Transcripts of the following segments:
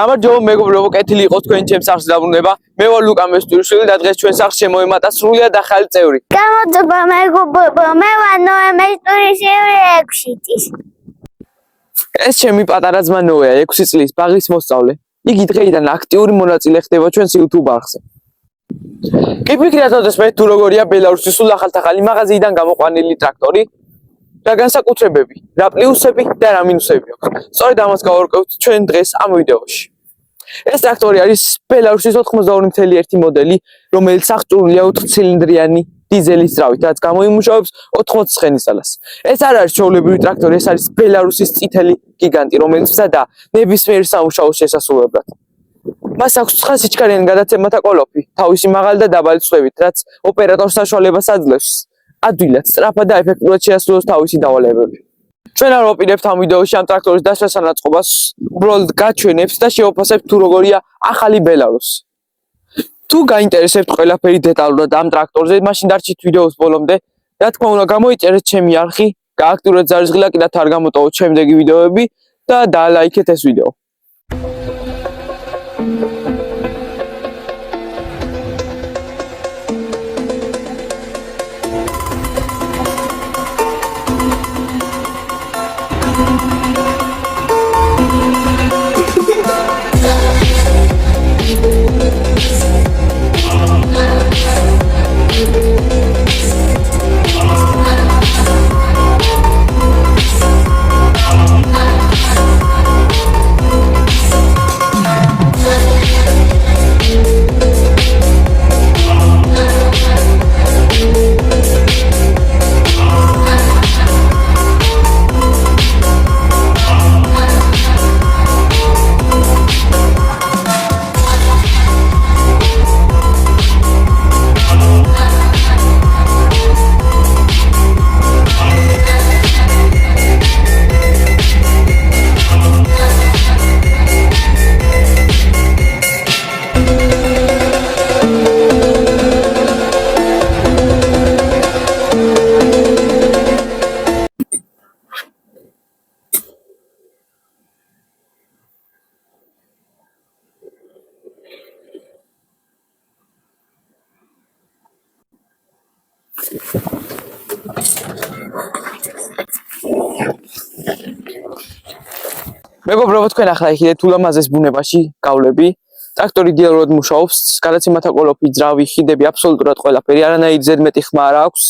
გამარჯობა მეგობრებო, კეთილი იყოს თქვენი ჩემს სახლს დაბრუნება. მე ვარ ლუკა მესტურიშვილი და დღეს ჩვენ სახლს შემოემატა სრულიად ახალი წევრი. გამარჯობა მეგობრებო, მე ვარ ნოე მესტურიშვილი 6 წლის. ეს ჩემი პატარა ძმა ნოეა, 6 წლის ბაღის მოსწავლე. იგი დღეიდან აქტიური მონაწილე ხდება ჩვენს YouTube არხზე. კი ფიქრიათ მე თუ როგორია ბელარუსის სულ ახალ-ახალი მაღაზიიდან გამოყვანილი ტრაქტორი? რა განსაკუთრებები, რა პლუსები და რა მინუსები აქვს. სწორედ ამას გავარკვევთ ჩვენ დღეს ამ ვიდეოში. ეს ტრაქტორი არის ბელარუსის 92.1 მოდელი, რომელიც აღჭურვილია 4 ცილინდრიანი დიზელის ძრავით, რაც გამოიმუშავებს 80 ცხენის ძალას. ეს არ არის ჩვეულებრივი ტრაქტორი, ეს არის ბელარუსის წითელი გიგანტი, რომელიც მზადაა ნებისმიერ სამუშაოს შესასრულებლად. მას აქვს 9 სიჩქარიანი გადაცემათა კოლოფი, თავისი მაღალი და დაბალი წვევით, რაც ოპერატორს საშუალებას აძლევს ადვილად, სწრაფად და ეფექტურად შეასრულოს თავისი დავალებები. ჩვენ არ ვაპირებთ ამ ვიდეოში ამ ტრაქტორის დასვას ანაწყობას, უბრალოდ გაჩვენებთ და შევაფასებთ თუ როგორია ახალი ბელარუსი. თუ გაინტერესებთ ყველაფერი დეტალურად ამ ტრაქტორზე, მაშინ დარჩით ვიდეოს ბოლომდე. რა თქმა უნდა, გამოიწერეთ ჩემი არხი, გააქტიურეთ ზარისხილა, კიდევ არ გამოტოვოთ შემდეგი ვიდეოები და დაალაიქეთ ეს ვიდეო. მეგობრებო, თქვენ ახლა იქით ულამაზეს ბუნებაში გავლები. ტრაქტორი იდეალურად მუშაობს, გადაცემათა კოლოფი, ძრავი, ხიდები, აბსოლუტურად ყველაფერი, არანაირი ზედმეტი ხმა არ აქვს.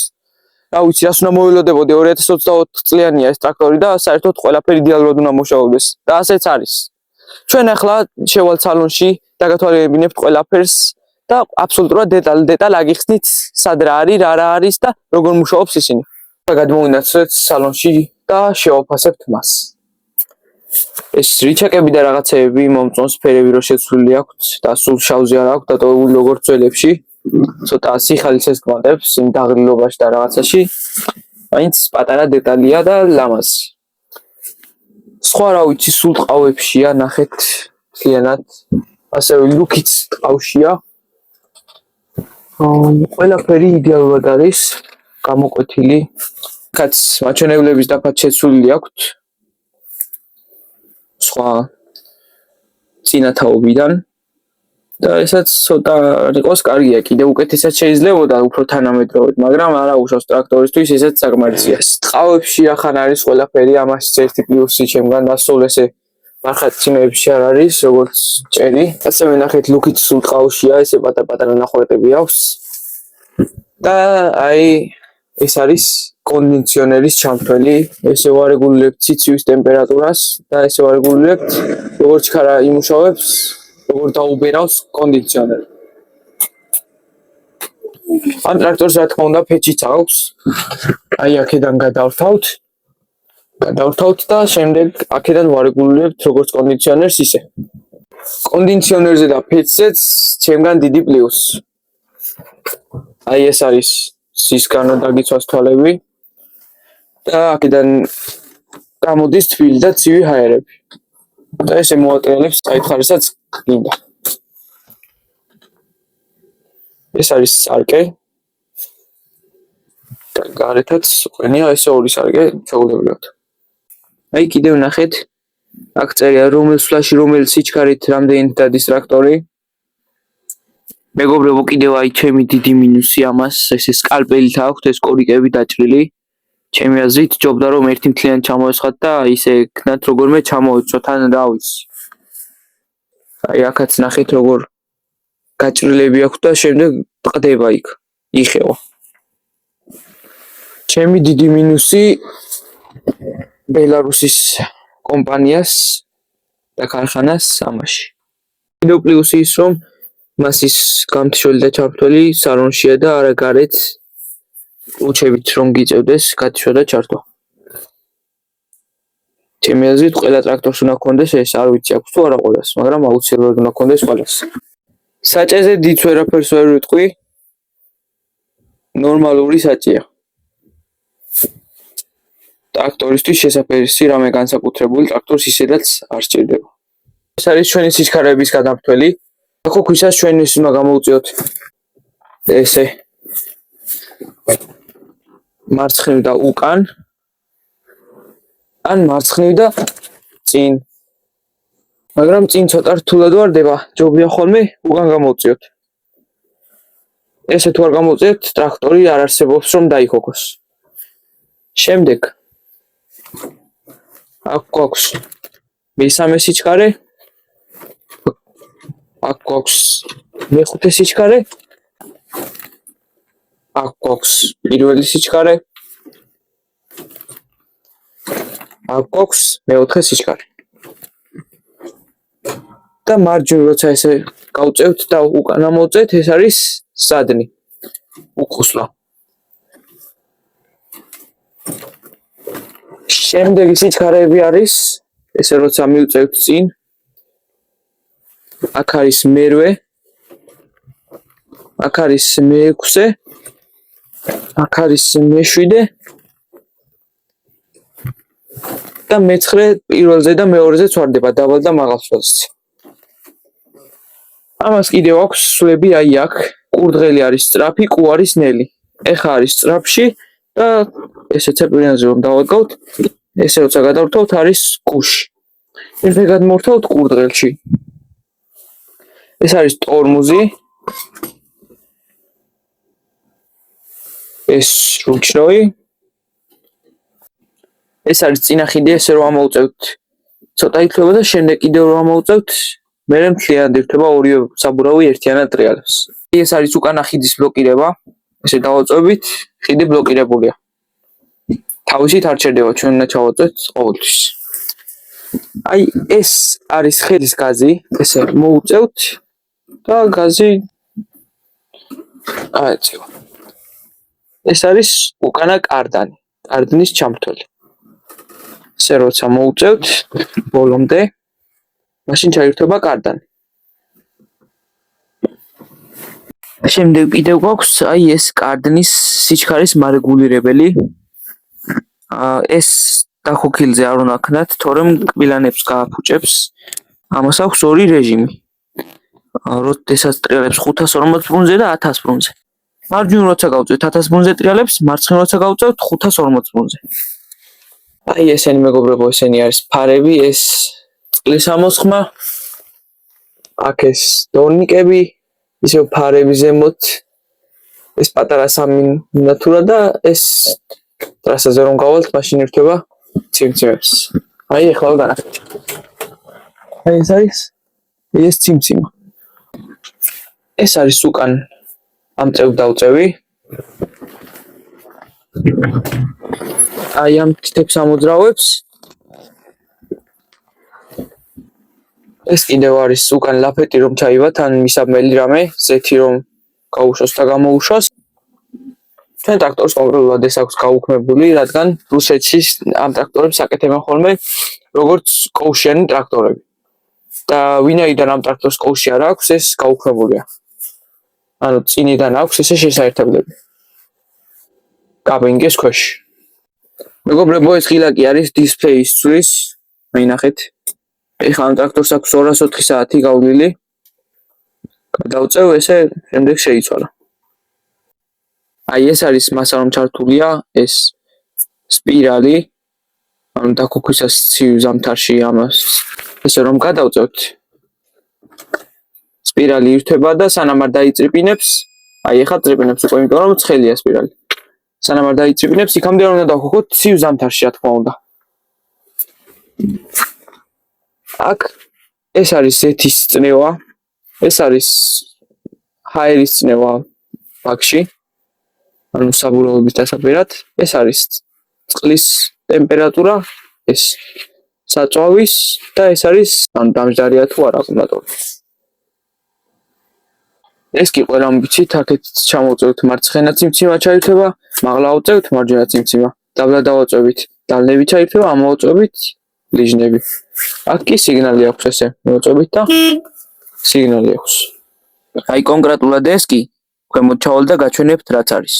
რა ვიცი, რას უნდა მოველოდებოდი, 2024 წლიანია ეს ტრაქტორი და საერთოდ ყველაფერი იდეალურად უნდა მუშაობდეს. და ასეც არის. ჩვენ ახლა შევალთ სალონში, დაგათვალიერებინებთ ყველაფერს და აბსოლუტურად დეტალ აგიხსნით, სად რა არის და როგორ მუშაობს ისინი. გადმოვინაცვლეთ სალონში და შევაფასებთ მას. ეს რიჩაკები და რაღაცეები მომწონს, ფერები რო შეცვლილი აქვს და სულ შავზე არ აქვს დატოვებული როგორც ძველებში. ცოტა სიხალისეს გვანტებს იმ დაღრილობაში და რაღაცაში. მაინც პატარა დეტალია და ლამაზი. სხვა რა ვიცი, სულ ტყავებშია, ნახეთ მთლიანად. ასევე ლუკიც ტყავშია. ყველაფერი იდეალურად არის გამოკვეთილი. კაც მაჩვენებლების დაფაც შეცვლილი აქვს. სხვა წინათაობიდან და ესაც ცოტა იყოს კარგია, კიდევ უკეთესად შეიძლებოდა უფრო თანამედროვედ, მაგრამ არა უშავს ტრაქტორისთვის, ესეც საკმარისია. ტყავებში ახან არის ყველაფერი, ამაშიც ერთი პლუსი ჩემგან დასულ ესე მარხატციმეებში არ არის, როგორც ჭერი. ასევე ნახეთ ლუკით სულ ტყავშია, ესე პატარ-პატარა ნახვეტები აქვს. და აი ეს არის კონდიციონერის ჩამთველი, ესე ვარეგულირებთ სიცივის ტემპერატურას და ესე ვარეგულირებთ როგორც ხარა იმუშავებს, როგორ დაუბერავს კონდიციონერი. ამ ტრაქტორს რა თქმა უნდა ფეჩიც აქვს. აი აქედან გადავთავთ და შემდეგ აქედან ვარეგულირებთ როგორც კონდიციონერს ისე. კონდიციონერზე და ფეჩზეც ჩემგან დიდი პლუსი. აი ეს არის სისკანო დაგიცვას თვალები. და აქედან გამოდის თბილი და ცივი ჰაერები. და ესე მოატრიალებს საითხარისაც გინდა. ეს არის სარკე. და გარეთაც ყენია ესე ორი სარკე ჩაულებრივად. აი კიდევ ნახეთ აქ წერია რომელ სვლაში რომელი სიჩქარით რამდენი დადის ტრაქტორი. მეგობრებო, კიდევ აი ჩემი დიდი მინუსი ამას, ესე სკალპელით აქვთ ეს კორიკები დაჭრილი. ჩემი აზრით ჯობდა რომ ერთი მთლიანი ჩამოესხათ და ისე ქნათ როგორმე ჩამოეცოთ, ან რა ვიცი. აი აქაც ნახეთ როგორ გაჭრილები აქვს და შემდეგ ტყდება იქ, იხევა. ჩემი დიდი მინუსი ბელარუსის კომპანიას და ქარხანას ამაში. კიდევ პლუსი ის რომ მას ის გამთშველი და ჩართველი სალონშია და არა გარეთ უჩებით რომ გიწევდეს გათიშვა და ჩართვა. ჩემი აზრით ყველა ტრაქტორს უნდა ჰქონდეს ეს, არ ვიცი აქვს თუ არა ყველას, მაგრამ აუცილებლად უნდა ჰქონდეს ყველას. საჭეზე დიდ ვერაფერს ვერ ვიტყვი. ნორმალური საჭია. ტრაქტორისთვის შესაფერისი რამე განსაკუთრებული ტრაქტორს ისედაც არ სჭირდება. ეს არის ჩვენი სიჩქარეების გადამფრთველი. ახო ქვისას ჩვენ ის უნდა გამოვწიოთ ესე მარცხნივ და უკან ან მარცხნივ და წინ. მაგრამ წინ ცოტა რთულად ვარდება, ჯობია ხოლმე უკან გამოვწიოთ. ესე თუ არ გამოვწიოთ, ტრაქტორი არ არსებობს რომ დაიხოქოს. შემდეგ აქ გვაქვს მესამე სიჩქარე, აქ გვაქვს მეხუთე სიჩქარე, აქ გვაქვს პირველი სიჩქარე, აქ გვაქვს მეოთხე სიჩქარე. და მარჯვნივ როცა ესე გავწევთ და უკან ამოვწევთ, ეს არის სადნი. უკუსლა. შემდეგი სიჩქარეები არის ესე როცა მივწევთ წინ. აქ არის მერვე, აქ არის მეექვსე, აქ არის მეშვიდე და მეცხრე პირველზე და მეორეზეც ვარდება დაბალ და მაღალ სვაზზე. ამას კიდევ აქვს სვლები აი აქ, კურდღელი არის სწრაფი, კუ არის ნელი. ეხა არის სწრაფში და ესე ცეკვიანზე რომ დავადგავთ, ესე როცა გადავრთავთ არის კუში. ესე გადმოვრთავთ კურდღელში. ეს არის ტორმუზი. ეს რუჩნოი. ეს არის წინა ხიდი, ესე რომ ამოვწევთ ცოტა ითვლება და შემდეგ კიდევ რომ ამოვწევთ მერე მთლიანად ერთვება ორივე საბურავი ერთიანად ტრიალებს. ეს არის უკანა ხიდის ბლოკირება. ესე დავაწვევით, ხიდი ბლოკირებულია. თავისით არ ჩერდება, ჩვენ უნდა ჩავაწვევთ ყოველთვის. აი ეს არის ხელის გაზი, ესე მოუწევთ და გაზი აეცევა. ეს არის უკანა კარდანი, კარდნის ჩამრთველი. ესე როცა მოუწევთ ბოლომდე, მაშინ ჩაირთვება კარდანი. შემდეგ კიდევ გვაქვს აი ეს კარდნის სიჩქარის მარეგულირებელი. ეს დახოქილზე არ უნდა ქნათ, თორემ კბილანებს გააფუჭებს. ამას აქვს ორი რეჟიმი. როდესაც ტრიალებს 540 ბრუნზე და 1000 ბრუნზე. მარჯვნივ როცა გავწევთ 1000 ბრუნზე ტრიალებს, მარცხნივ როცა გავწევთ 540 ბრუნზე. აი ესენი მეგობრებო, ესენი არის ფარები, ეს წყლის ამოსხმა. აქ ეს დორნიკები, ისევ ფარები ზემოთ. ეს პატარა სამი ნატურა და ეს ტრასაზე რომ გავალთ, მაშინ ერთვება ციმციმებს. აი ახლა განახეთ. აი ეს არის ეს ციმციმა. ეს არის უკან ამწევ დავწევი. აი ამ თითებს ამოძრავებს. ეს კიდევ არის უკან ლაფეტი რომ ჩაივათ, ან მისაბმელი რამე, ზეთი რომ გაუშვოს და გამოუშვოს. ჩვენ ტრაქტორს კონკრეტულად ეს აქვს გაუქმებული, რადგან რუსეთში ამ ტრაქტორებს აკეთებენ ხოლმე როგორც კოუშიანი ტრაქტორები. და ვინაიდან ამ ტრაქტორს კოუში არ აქვს, ეს გაუქმებულია. ანუ წინიდან აქვს ესე შესაერთებლები. კაბინგის ქვეშ. მეგობრებო, ეს ღილაკი არის დისპლეისთვის. მეინახეთ. ეხლა ამ ტრაქტორს აქვს 204 საათი გავლილი. გადავწევ, ესე შემდეგ შეიცვალა. აი ეს არის მასა რომ ჩართულია ეს სპირალი. ანუ დაქოქვისას ცივ ზამთარში ამას ესე რომ გადავწევთ სპირალი ირთვება და სანამ არ დაიწრიპინებს აი ეხლა წრიპინებს უკვე იმიტომ რომ ცხელია სპირალი სანამ არ დაიწრიპინებს იქამდე რომ უნდა დავქოქოთ ცივ ზამთარში რა თქმა უნდა აქ ეს არის ზეთის წნევა ეს არის ჰაერის წნევა ბაკში ანუ საბურავების დასაკვირად ეს არის წყლის ტემპერატურა ეს საწვავის და ეს არის ანუ დამჯდარია თუ არა აკუმულატორი ეს კი ყველა მიცით აქეთ ჩამოვწევთ მარცხენა ციმციმა ჩაირთვება მაღლა ავწევთ მარჯვენა ციმციმა დაბლა დავაწევით დალნები ჩაირთვება ამოვაწევით ლიჟნები აქ კი სიგნალი აქვს ესე მოვაწევით და სიგნალი აქვს აი კონკრეტულად ეს კი ქვემოთ ჩავალ და გაჩვენებთ რაც არის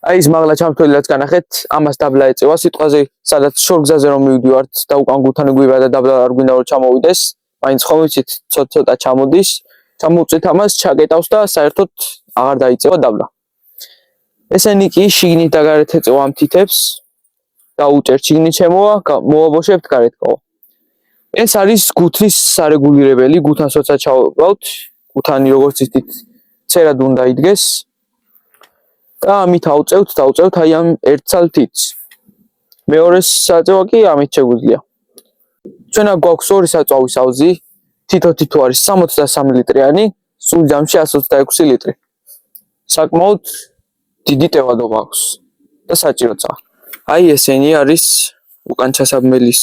აი ეს მაღლა ჩამთვლილად განახეთ ამას დაბლა ეწევა სიტყვაზე სადაც შორგზაზე რომ მივდივართ და უკან გულთან გვივა და დაბლა არ გვინდა რომ ჩამოვიდეს მაინც ხომ ვიცით ცოტა ჩამოდის ჩამოვწეთ ამას ჩაკეტავს და საერთოდ აღარ დაიწევა დაბლა ესენი კი შიგნით და გარეთ ეწევა ამ თითებს და უჭერ შიგნით შემოვა მოვაბოშებთ გარეთ ყო ეს არის გუთნის სარეგულირებელი გუთანს როცა ჩავაბავთ გუთანი როგორც იცით ცერად უნდა იდგეს და ამით დავწევთ აი ამ ერთსალ თითს მეორე საწევა კი ამით შეგვიძლია ჩვენ აქ გვაქვს ორი საწვავის ავზი თითო არის 63 ლიტრიანი სულ ჯამში 126 ლიტრი საკმაოდ დიდი ტევადობა აქვს და საჭიროა აი ესენი არის უკან ჩასაბმელის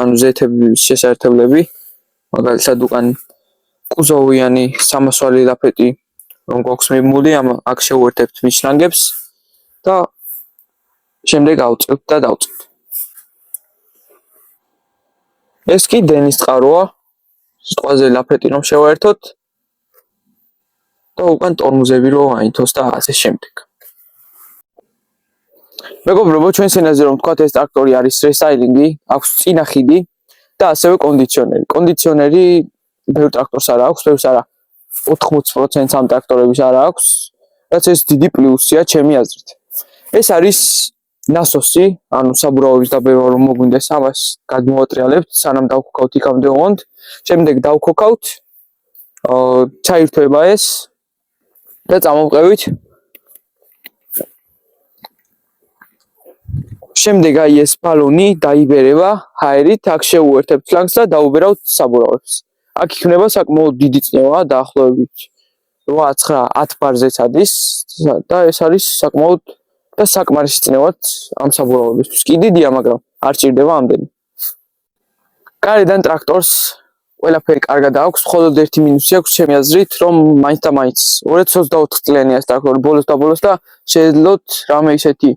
ანუ ზეთების შესაერთებლები მაგალითად უკან კუზოვიანი სამასვალი ლაფეტი რომ გვაქვს მიმული ამ აქ შევერთებთ მიშლანგებს და შემდეგ ავწევთ და დავწევთ ეს კი დენის წყაროა სიტყვაზე ლაფეტი რომ შევერთოთ და უკან ტორმუზები რომ აინთოს და ასე შემდეგ მეგობრებო ჩვენ სცენაზე რომ თქვათ ეს ტრაქტორი არის რესაილინგი აქვს წინა ხიდი და ასევე კონდიციონერი ბევრ ტრაქტორს არა აქვს ბევრს არა 80% ამ ტრაქტორების არა აქვს რაც ეს დიდი პლუსია ჩემი აზრით ეს არის ნასოსი ანუ საბურავების დაბევა რომ მოგვინდეს ამას გადმოვატრიალებთ სანამ დავქოქავთ იქამდე ოღონდ შემდეგ დავქოქავთ ჩაირთვება ეს და წამოვყევით შემდეგ აი ეს ბალონი დაიბერება ჰაერით აქ შევუერთებთ ფლანგს და დაუბერავთ საბურავებს აქ იქნება საკმაოდ დიდი წნევა დაახლოებით 8-9-10 ბარზეც ადის და ეს არის საკმაოდ და საკმარისი წნევად ამ საბურავებისთვის კი დიდია მაგრამ არ ჭირდება ამდენი გარედან ტრაქტორს ყველაფერი კარგად აქვს მხოლოდ ერთი მინუსი აქვს ჩემი აზრით რომ მაინც და მაინც 2024 წლიანი ეს ტრაქტორი ბოლოს და შეეძლოთ რამე ისეთი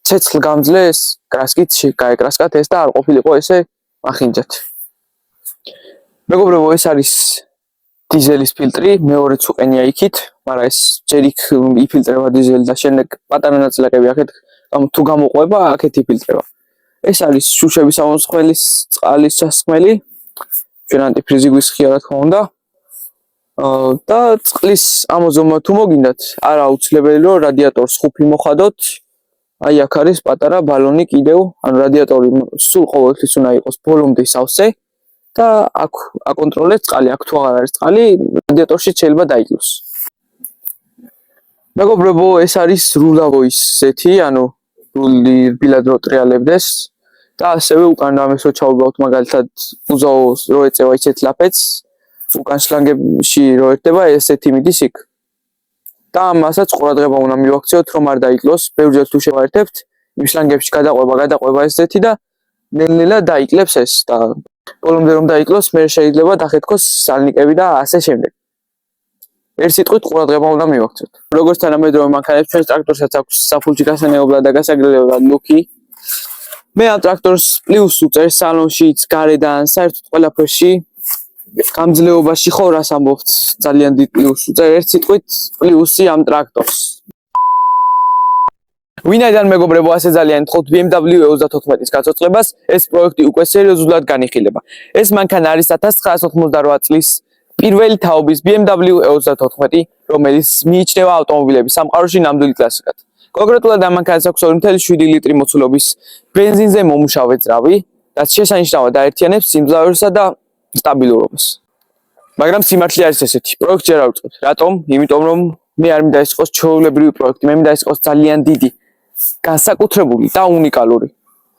ცეცხლგამძლეს კრასკით გაეკრასკათ ეს და არ ყოფილიყო ესე ახინჯათ მეგობრებო ეს არის დიზელის ფილტრი მეორეც უყენია იქით მაგრამ ეს ჯერ იქ იფილტრება დიზელი და შემდეგ პატარა ნაწილაკები აქეთ თუ გამოყვება აქეთ იფილტრება ეს არის შუშების ამოსხმელის წყალის ჩასხმელი ჩვენ ანტიფრიზი გვისხია რა თქმა უნდა და წყლის ამოზომა თუ მოგინდათ არა აუცილებელი რომ რადიატორს ხუფი მოხადოთ აი აქ არის პატარა ბალონი კიდევ ანუ რადიატორი სულ ყოველთვის უნდა იყოს ბოლომდე სავსე და აქ აკონტროლეთ წყალი აქ თუ აღარ არის წყალი რადიატორში შეიძლება დაიკლოს მეგობრებო ეს არის რულავოის ზეთი ანუ რული რბილად რო ტრიალებდეს და ასევე უკან რამეს რო ჩავებავთ მაგალითად უზაოს რო ეწევა ისეთ ლაფეთს უკან შლანგებში რო ერთება ესეთი მიდის იქ და ამასაც ყურადღება უნდა მივაქციოთ რომ არ დაიკლოს ბევრჯერ თუ შევაერთებთ იმ შლანგებში გადაყვება ეს ზეთი და ნელ-ნელა დაიკლებს ეს და ბოლომდე რომ დაიკლოს მე შეიძლება დახეთქოს სალნიკები და ასე შემდეგ ერთ სიტყვით ყურადღება უნდა მივაქციოთ როგორც თანამედროვე მანქანებს ჩვენს ტრაქტორსაც აქვს საფულჭი გასანეობლა და გასაგრილებლად ლუკი მე ამ ტრაქტორს პლუს უწერ სალონშიც გარედან საერთოდ ყველაფერში გამძლეობაში ხო რას ამბობთ ძალიან დიდ პლუს უწერ ერთ სიტყვით პლუსი ამ ტრაქტორს ვინაიდან მეგობრებო ასე ძალიან თხოთ BMW E34-ის გაცოცხლებას ეს პროექტი უკვე სერიოზულად განიხილება ეს მანქანა არის 1998 წლის პირველი თაობის BMW E34 რომელიც მიიჩნევა ავტომობილების სამყაროში ნამდვილი კლასიკად კონკრეტულად ამანქანას აქვს 2.7 ლიტრი მოცულობის ბენზინზე მომუშავე ძრავი, რაც შესანიშნავად აერთიანებს სიმძლავრესა და სტაბილურობას. მაგრამ სიმართლე არის ესეთი, პროექტი ჯერ არ უწყობთ. რატომ? იმიტომ რომ მე არ მინდა ეს იყოს ჩვეულებრივი პროექტი, მე მინდა ეს იყოს ძალიან დიდი, განსაკუთრებული და უნიკალური.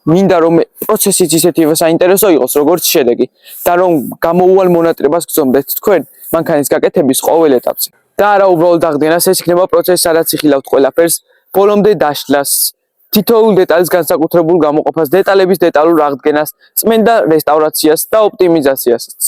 მინდა რომ პროცესიც ისეთივე საინტერესო იყოს, როგორც შედეგი და რომ გამოუვალ მონატრებას გწონდეთ თქვენ მანქანის გაკეთების ყოველ ეტაპზე. და არა უბრალოდ აღდგენას, ეს იქნება პროცესი, სადაც იხილავთ ყველაფერს, ბოლომდე დაშლას, თითოეულ დეტალის განსაკუთრებულ გამოყოფას, დეტალების დეტალურ აღდგენას, წმენდა რესტავრაციას და ოპტიმიზაციასაც.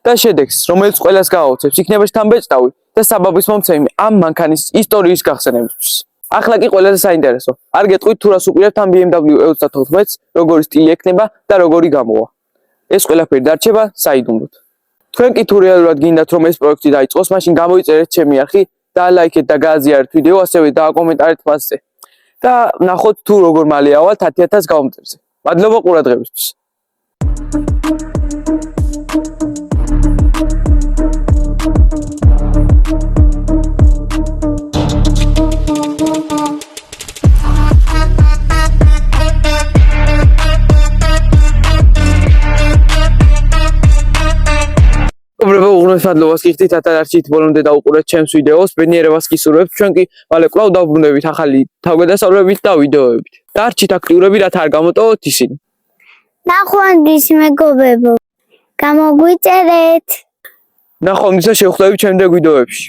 და შედეგს, რომელიც ყველას გააოცებს, იქნება შთამბეჭდავი და საბაბის მომცემი ამ მანქანის ისტორიის გახსენებისთვის. ახლა კი ყველაზე საინტერესო. არ გეტყვით თუ რას უყურებთ ამ BMW E34-ს, როგორი სტილი ექნება და როგორი გამოვა. ეს ყველაფერი დარჩება საიდუმლოდ. თქვენ კი თუ რეალურად გინდათ რომ ეს პროექტი დაიწყოს, მაშინ გამოიწერეთ ჩემი არხი, დაალაიქეთ და გააზიარეთ ვიდეო, ასევე დააკომენტარეთ მასზე. და ნახოთ თუ როგორ მალე ავალთ 10.000 გამომწერზე. მადლობა ყურადღებისთვის. მადლობას გიხდით ათანარჩით ბოლომდე დაუყურეთ ჩემს ვიდეოს, ბედნიერებას გისურვებთ, ჩვენ კი მალე კვლავ დავბრუნდებით ახალი თავგადასავლებით და ვიდეოებით. დარჩით აქტიურები, რათა არ გამოტოვოთ ისინი. ნახვამდის მეგობრებო, გამოგვიწერეთ. ნახვამდის და შევხვდებით შემდეგ ვიდეოებში.